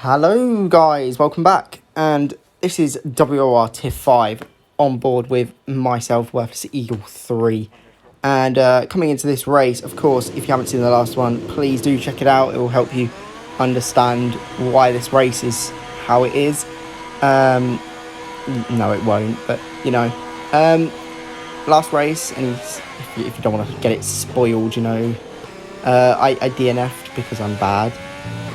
Hello guys, welcome back, and this is WOR Tier 5 on board with myself, Worthless Eagle 3, and coming into this race, of course, if you haven't seen the last one, please do check it out. It will help you understand why this race is how it is. No it won't, but you know, last race, and if you don't want to get it spoiled, you know, I DNF'd because I'm bad.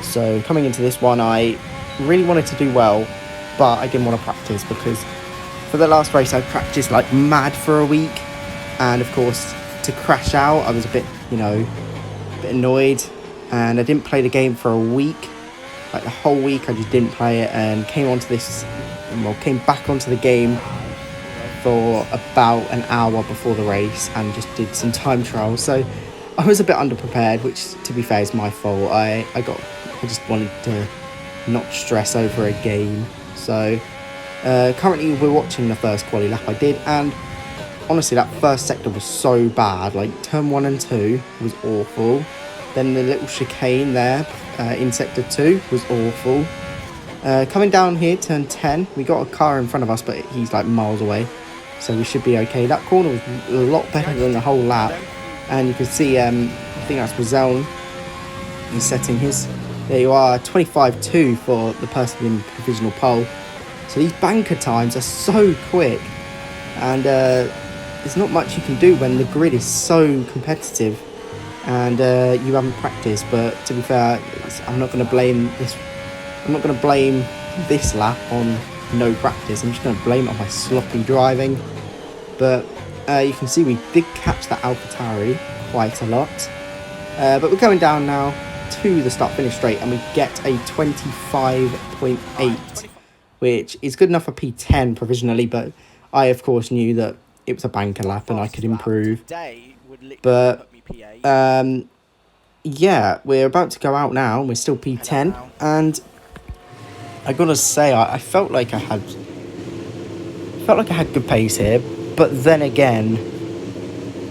So coming into this one, I really wanted to do well, but I didn't want to practice because for the last race I practiced like mad for a week, and of course to crash out I was a bit annoyed, and I didn't play the game for a week. Like the whole week I just didn't play it, and came back onto the game for about an hour before the race and just did some time trials. So I was a bit underprepared, which to be fair is my fault. I just wanted to not stress over a game. So currently we're watching the first quali lap I did, and honestly that first sector was so bad. Like turn 1 and 2 was awful. Then the little chicane there in sector 2 was awful. Coming down here, turn 10, we got a car in front of us, but he's like miles away, so we should be okay. That corner was a lot better than the whole lap, and you can see I think that's Brazil. He's setting his, there you are, 25.2 for the person in provisional pole. So these banker times are so quick, and there's not much you can do when the grid is so competitive and you haven't practiced. But to be fair, I'm not going to blame this lap on no practice. I'm just going to blame it on my sloppy driving. But you can see we did catch that AlphaTauri quite a lot. But we're going down now to the start finish straight, and we get a 25.8, which is good enough for P10 provisionally, but I of course knew that it was a banker lap and I could improve. But yeah, we're about to go out now, and we're still P10, and I gotta say I felt like I had good pace here, but then again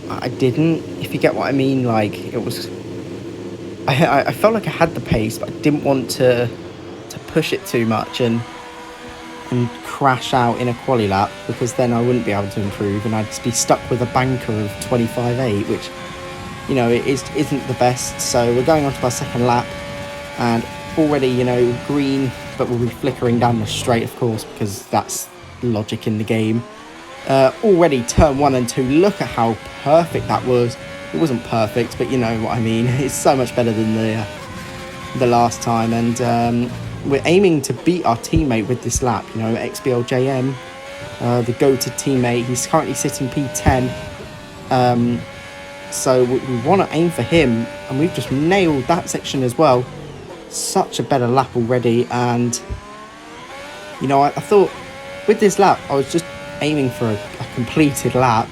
I didn't, if you get what I mean. Like it was, I felt like I had the pace, but I didn't want to push it too much and crash out in a quali lap, because then I wouldn't be able to improve and I'd be stuck with a banker of 25.8, which, you know, it isn't the best. So we're going on to our second lap, and already, you know, green, but we'll be flickering down the straight, of course, because that's logic in the game. Already turn 1 and 2, look at how perfect that was. It wasn't perfect, but you know what I mean. It's so much better than the last time, and we're aiming to beat our teammate with this lap. You know, XBLJM, the go-to teammate. He's currently sitting P10, so we want to aim for him, and we've just nailed that section as well. Such a better lap already, and you know, I thought with this lap I was just aiming for a completed lap,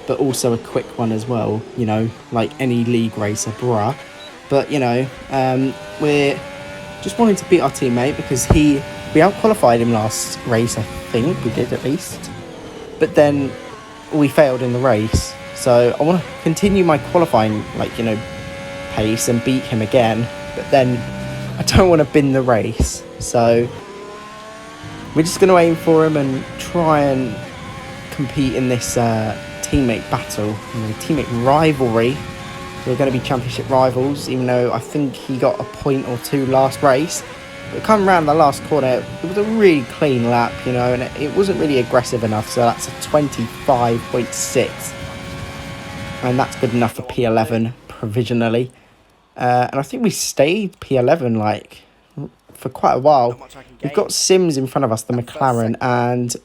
but also a quick one as well, you know, like any league racer, bruh. But you know, we're just wanting to beat our teammate because we out-qualified him last race, I think we did at least, but then we failed in the race. So I want to continue my qualifying, like, you know, pace and beat him again, but then I don't want to bin the race. So we're just going to aim for him and try and compete in this teammate battle, you know, teammate rivalry. We're going to be championship rivals, even though I think he got a point or two last race. But coming around the last corner, it was a really clean lap, you know, and it wasn't really aggressive enough. So that's a 25.6, and that's good enough for P11 provisionally. And I think we stayed P11 like for quite a while. We've got Sims in front of us, the McLaren, and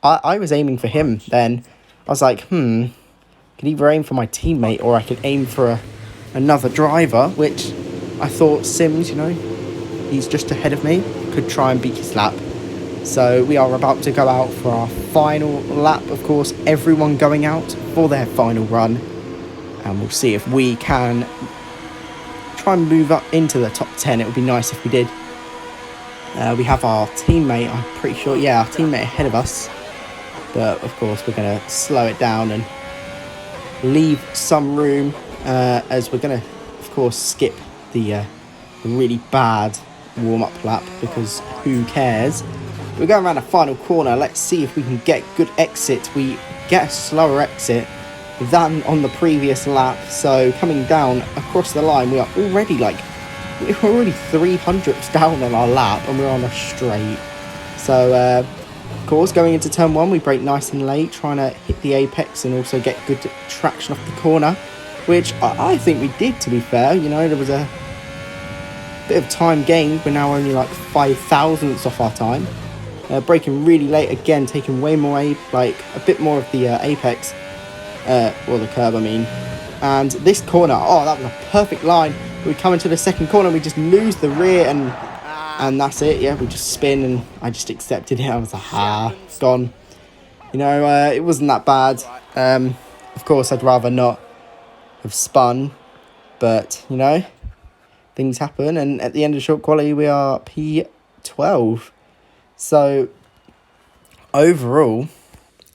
I was aiming for him then. I was like, could either aim for my teammate or I could aim for another driver, which I thought Sims, you know, he's just ahead of me, could try and beat his lap. So we are about to go out for our final lap. Of course, everyone going out for their final run, and we'll see if we can try and move up into the top 10. It would be nice if we did. We have our teammate, I'm pretty sure, our teammate ahead of us, but of course we're going to slow it down and leave some room, as we're going to, of course, skip the really bad warm-up lap because who cares. We're going around a final corner. Let's see if we can get good exit. We get a slower exit than on the previous lap. So coming down across the line, we're already 300s down on our lap and we're on a straight. So of course, going into turn 1, we brake nice and late, trying to hit the apex and also get good traction off the corner, which I think we did, to be fair. You know, there was a bit of time gained. We're now only like 5 thousandths off our time. Braking really late again, taking way more, a bit more of the apex, or the curb, I mean. And this corner, that was a perfect line. We come into the second corner, we just lose the rear, and that's it. Yeah, we just spin, and I just accepted it. I was like, gone. You know, it wasn't that bad. Of course, I'd rather not have spun, but you know, things happen. And at the end of short quality, we are P12. So, overall,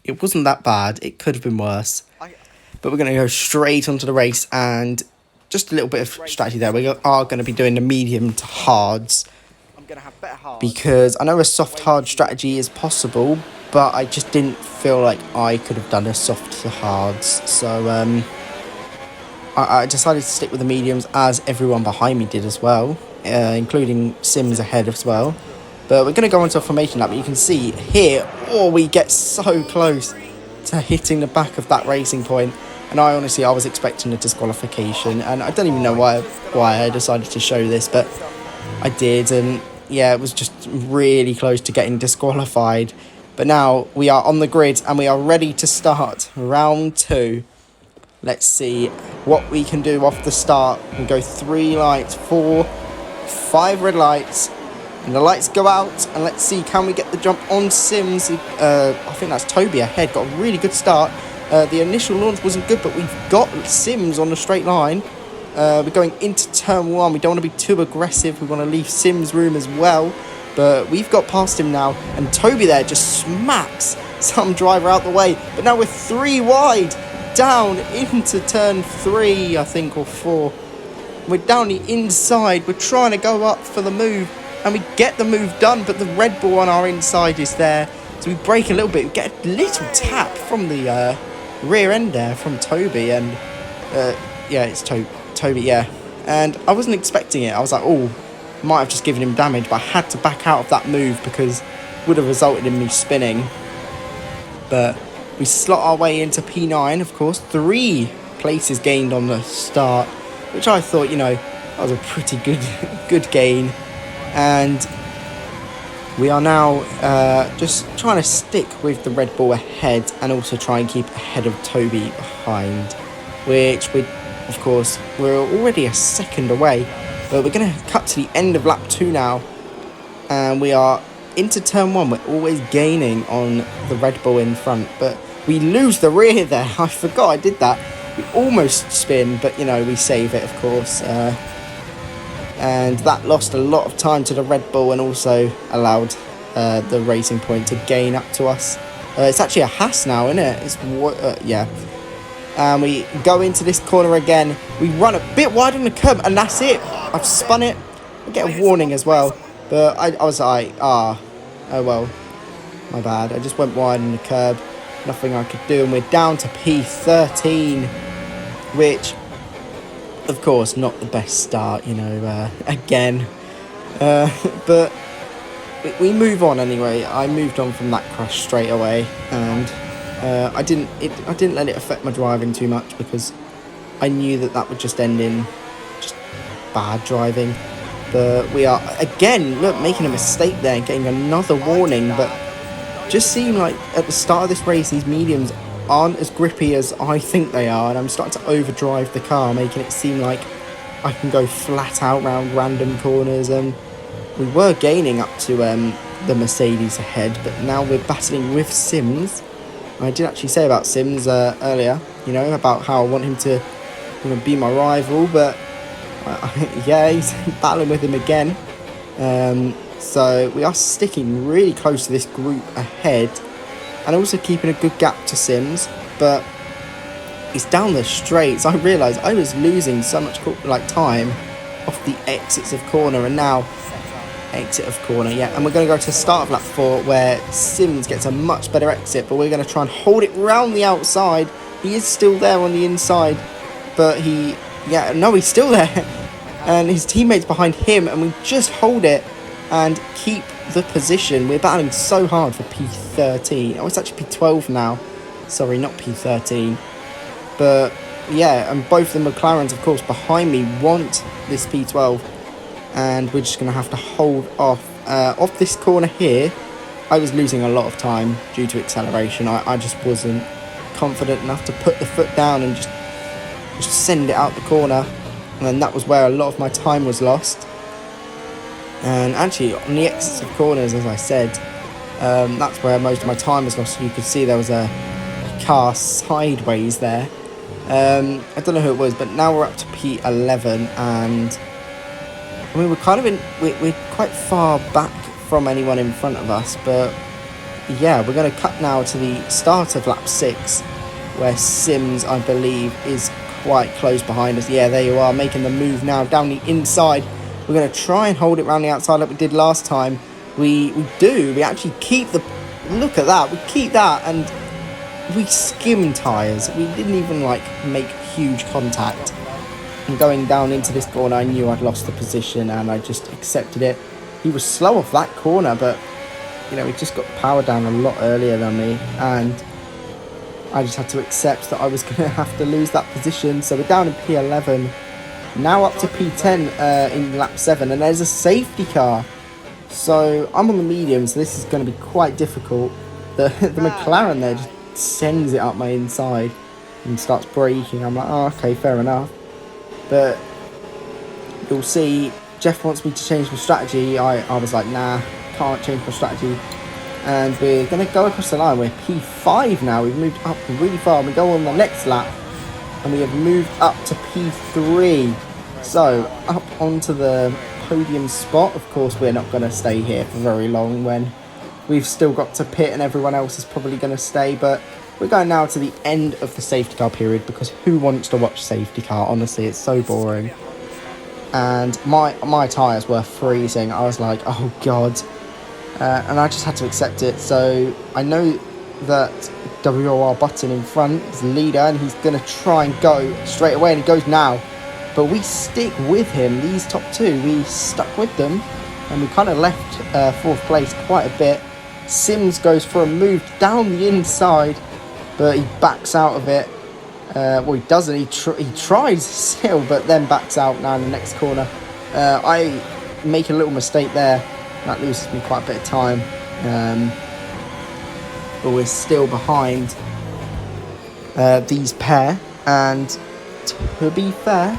it wasn't that bad. It could have been worse. But we're going to go straight onto the race, and just a little bit of strategy there. We are going to be doing the medium to hards, because I know a soft hard strategy is possible, but I just didn't feel like I could have done a soft to hards. So, I decided to stick with the mediums, as everyone behind me did as well, including Sims ahead as well. But we're going to go into a formation lap. But you can see here, we get so close to hitting the back of that racing point. And I was expecting a disqualification. And I don't even know why I decided to show this, but I did. And yeah, it was just really close to getting disqualified. But now we are on the grid and we are ready to start round 2. Let's see what we can do off the start. We go 3 lights, 4, 5 red lights. And the lights go out, and let's see, can we get the jump on Sims? I think that's Toby ahead, got a really good start. The initial launch wasn't good, but we've got Sims on the straight line. We're going into turn 1. We don't want to be too aggressive. We want to leave Sims room as well. But we've got past him now, and Toby there just smacks some driver out the way. But now we're 3 wide, down into turn 3, I think, or 4. We're down the inside. We're trying to go up for the move. And we get the move done, but the Red Bull on our inside is there. So we brake a little bit. We get a little tap from the rear end there from Toby. And, it's Toby, yeah. And I wasn't expecting it. I was like, might have just given him damage. But I had to back out of that move because it would have resulted in me spinning. But we slot our way into P9, of course. 3 places gained on the start, which I thought, that was a pretty good gain. And we are now just trying to stick with the Red Bull ahead and also try and keep ahead of Toby behind, which we're already a second away. But we're going to cut to the end of lap 2 now, and we are into turn 1. We're always gaining on the Red Bull in front, but we lose the rear there. I forgot I did that. We almost spin, but we save it, of course. And that lost a lot of time to the Red Bull and also allowed the racing point to gain up to us. It's actually a Haas now, isn't it? Yeah. And we go into this corner again. We run a bit wide on the curb, and that's it. I've spun it. I get a warning as well. But I was like, oh well, my bad. I just went wide on the curb. Nothing I could do. And we're down to P13, which, of course, not the best start, again. But we move on anyway. I moved on from that crash straight away, and I didn't let it affect my driving too much because I knew that would just end in just bad driving. But we are again making a mistake there, getting another warning. But just seemed like at the start of this race, these mediums aren't as grippy as I think they are, and I'm starting to overdrive the car, making it seem like I can go flat out round random corners. And we were gaining up to the Mercedes ahead, but now we're battling with Sims. I did actually say about Sims earlier, about how I want him to be my rival, but yeah, he's battling with him again. So we are sticking really close to this group ahead, and also keeping a good gap to Sims, but it's down the straights. I realised I was losing so much time off the exits of corner, and now exit of corner, yeah. And we're going to go to the start of lap 4 where Sims gets a much better exit, but we're going to try and hold it round the outside. He is still there on the inside, but he's still there. And his teammate's behind him, and we just hold it and keep the position. We're battling so hard for P13. Oh, it's actually P12 now. Sorry, not P13. But yeah, and both the McLarens, of course, behind me want this P12. And we're just going to have to hold off this corner here. I was losing a lot of time due to acceleration. I just wasn't confident enough to put the foot down and just send it out the corner. And then that was where a lot of my time was lost. And actually, on the exits of corners, as I said, that's where most of my time was lost. You could see there was a car sideways there. I don't know who it was, but now we're up to P11, and I mean, we're quite far back from anyone in front of us, but yeah, we're going to cut now to the start of lap 6, where Sims, I believe, is quite close behind us. Yeah, there you are, making the move now down the inside. We're going to try and hold it around the outside like we did last time. We actually keep the... Look at that. We keep that, and we skim tyres. We didn't even, make huge contact. And going down into this corner, I knew I'd lost the position, and I just accepted it. He was slow off that corner, but, he just got the power down a lot earlier than me, and I just had to accept that I was going to have to lose that position. So we're down in P11. Now up to P10 in lap 7, and there's a safety car. So I'm on the medium, so this is going to be quite difficult. The McLaren there just sends it up my inside and starts braking. I'm like, oh, okay, fair enough. But you'll see, Jeff wants me to change my strategy. I was like, nah, can't change my strategy. And we're going to go across the line. We're P5 now. We've moved up really far. We go on the next lap, and we have moved up to P3. So, up onto the podium spot. Of course, we're not going to stay here for very long when we've still got to pit and everyone else is probably going to stay. But we're going now to the end of the safety car period, because who wants to watch safety car? Honestly, it's so boring. And my tyres were freezing. I was like, oh, God. And I just had to accept it. So I know that WOR Button in front is the leader, and he's going to try and go straight away, and he goes now. But we stick with him. These top two, we stuck with them, and we kind of left 4th place quite a bit. Sims goes for a move down the inside, but he backs out of it. Well, he doesn't. He tries still, but then backs out now in the next corner. I make a little mistake there. That loses me quite a bit of time. But we're still behind these pair. And to be fair,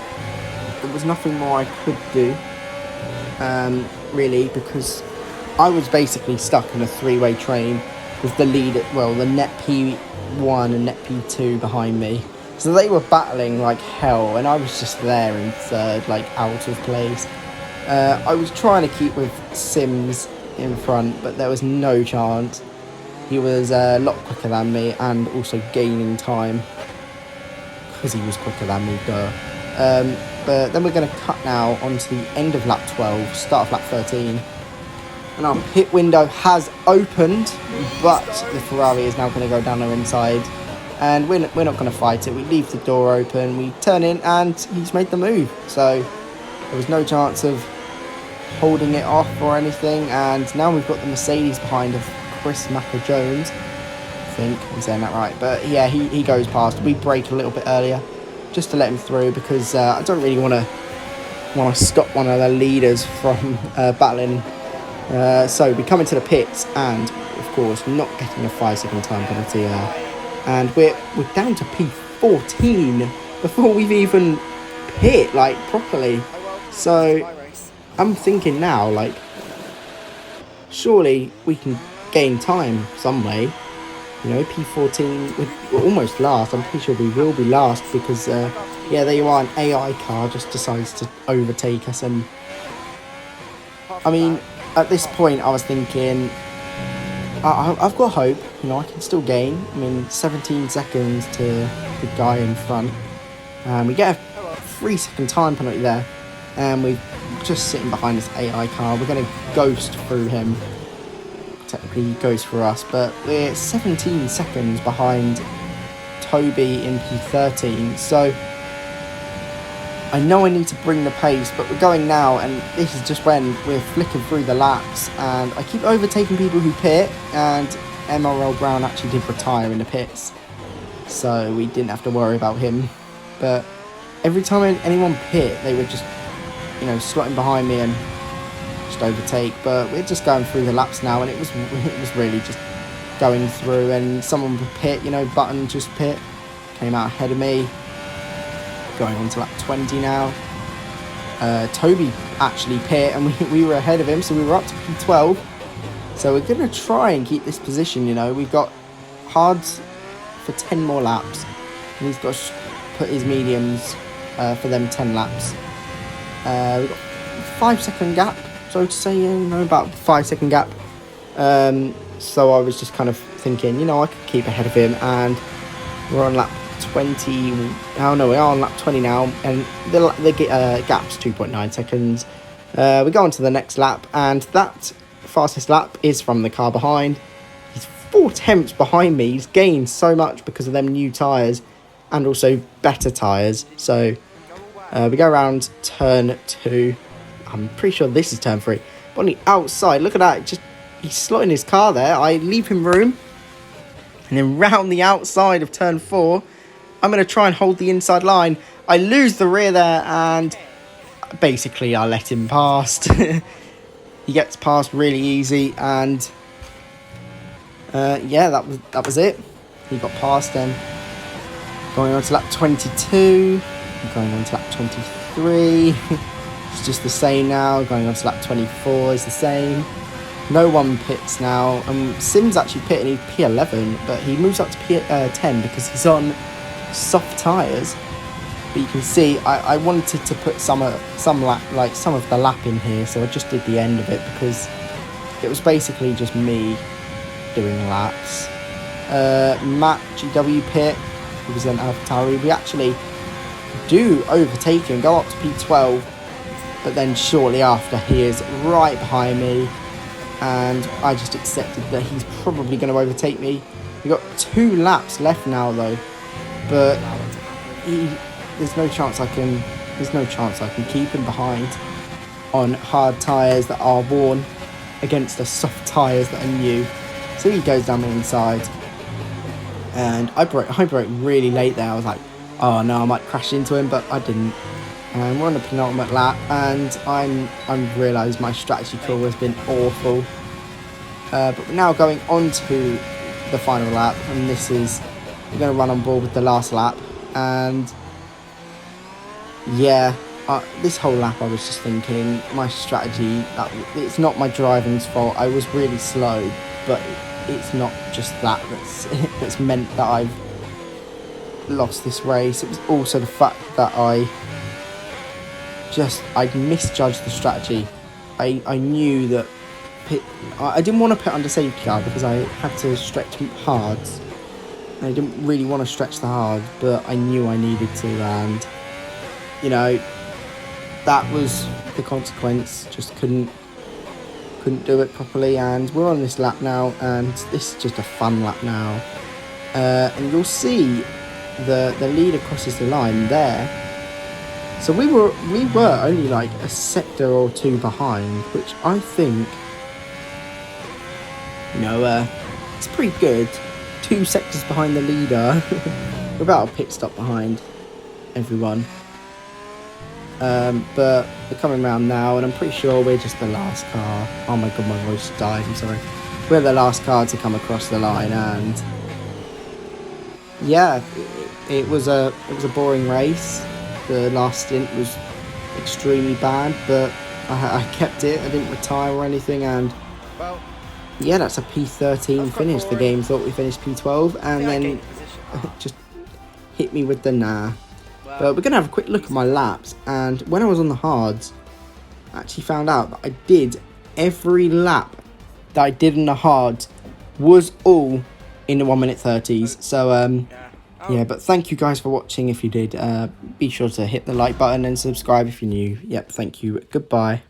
there was nothing more I could do, really, because I was basically stuck in a 3-way train with the lead, the net P1 and net P2 behind me. So they were battling like hell, and I was just there in 3rd, out of place. I was trying to keep with Sims in front, but there was no chance. He was a lot quicker than me, and also gaining time because he was quicker than me, duh. But then we're going to cut now onto the end of lap 12, start of lap 13. And our pit window has opened, but the Ferrari is now going to go down our inside. And we're not going to fight it. We leave the door open, we turn in, and he's made the move. So there was no chance of holding it off or anything. And now we've got the Mercedes behind of Chris Macker-Jones. I think I'm saying that right. But yeah, he goes past. We brake a little bit earlier just to let him through, because I don't really want to stop one of the leaders from battling. So we come into the pits, and of course not getting a 5-second time penalty there. And we're down to P14 before we've even pit properly. So I'm thinking now, surely we can gain time some way. P14, we're almost last. I'm pretty sure we will be last, because there you are, an AI car just decides to overtake us. And I mean, at this point I was thinking, I've got hope, I can still gain. 17 seconds to the guy in front. We get a 3-second time penalty there, and we've just sitting behind this AI car. We're going to ghost through him. Technically, he goes for us, but we're 17 seconds behind Toby in P13. So I know I need to bring the pace, but we're going now, and this is just when we're flicking through the laps, and I keep overtaking people who pit, and MRL Brown actually did retire in the pits, so we didn't have to worry about him. But every time anyone pit, they would just, you know, slotting behind me and just overtake. But we're just going through the laps now, and it was really just going through, and someone would pit, you know, Button just pit, came out ahead of me. Going on to lap 20 now. Toby actually pit, and we were ahead of him, so we were up to P12. So we're going to try and keep this position, you know. We've got hards for 10 more laps, and he's got to put his mediums for them 10 laps. We've got 5-second gap, so to say, you know, about 5-second gap. So I was just kind of thinking, you know, I could keep ahead of him, and we're on lap 20. Oh no, we are on lap 20 now, and the gap's 2.9 seconds. We go on to the next lap, and that fastest lap is from the car behind. He's 4 tenths behind me. He's gained so much because of them new tyres and also better tyres. So we go around turn 2. I'm pretty sure this is turn 3. But on the outside, look at that, just he's slotting his car there. I leave him room, and then round the outside of turn 4, I'm going to try and hold the inside line. I lose the rear there, and basically I let him past. He gets past really easy, and yeah, that was it. He got past then. Going on to lap 22. Going on to lap 23. It's just the same now. Going on to lap 24 is the same. No one pits now. Sim's actually pitting. He's P11, but he moves up to P10 because he's on soft tyres. But you can see I wanted to put some of the lap in here, so I just did the end of it because it was basically just me doing laps. Matt GW pit, who was then AlphaTauri. We actually do overtake him, go up to P12, but then shortly after he is right behind me, and I just accepted that he's probably going to overtake me. We've got 2 laps left now though, but there's no chance I can keep him behind on hard tyres that are worn against the soft tyres that are new. So he goes down the inside, and I broke really late there. I was like, oh no, I might crash into him, but I didn't. And we're on the penultimate lap, and I'm realised my strategy call has been awful. But we're now going on to the final lap, and we're going to run on board with the last lap. And yeah, this whole lap I was just thinking, my strategy, it's not my driving's fault. I was really slow, but it's not just that's meant that I've lost this race. It was also the fact that I misjudged the strategy. I knew that I didn't want to put under safety car because I had to stretch hards. I didn't really want to stretch the hard, but I knew I needed to, and you know, that was the consequence. Just couldn't do it properly, and we're on this lap now, and this is just a fun lap now. And you'll see the leader crosses the line there. So we were only like a sector or 2 behind, which I think, you know, it's pretty good. 2 sectors behind the leader. We're about a pit stop behind everyone. But we're coming around now, and I'm pretty sure we're just the last car. Oh my god, my voice died, I'm sorry. We're the last car to come across the line, and yeah, it was a boring race. The last stint was extremely bad, but I kept it. I didn't retire or anything, and yeah, that's a P13 finish. The game thought we finished P12, and then just hit me with the nah. But we're going to have a quick look at my laps, and when I was on the hards, I actually found out that I did every lap that I did in the hards was all in the 1 minute 30s. So Yeah, but thank you guys for watching. If you did, be sure to hit the like button and subscribe if you're new. Yep, thank you. Goodbye.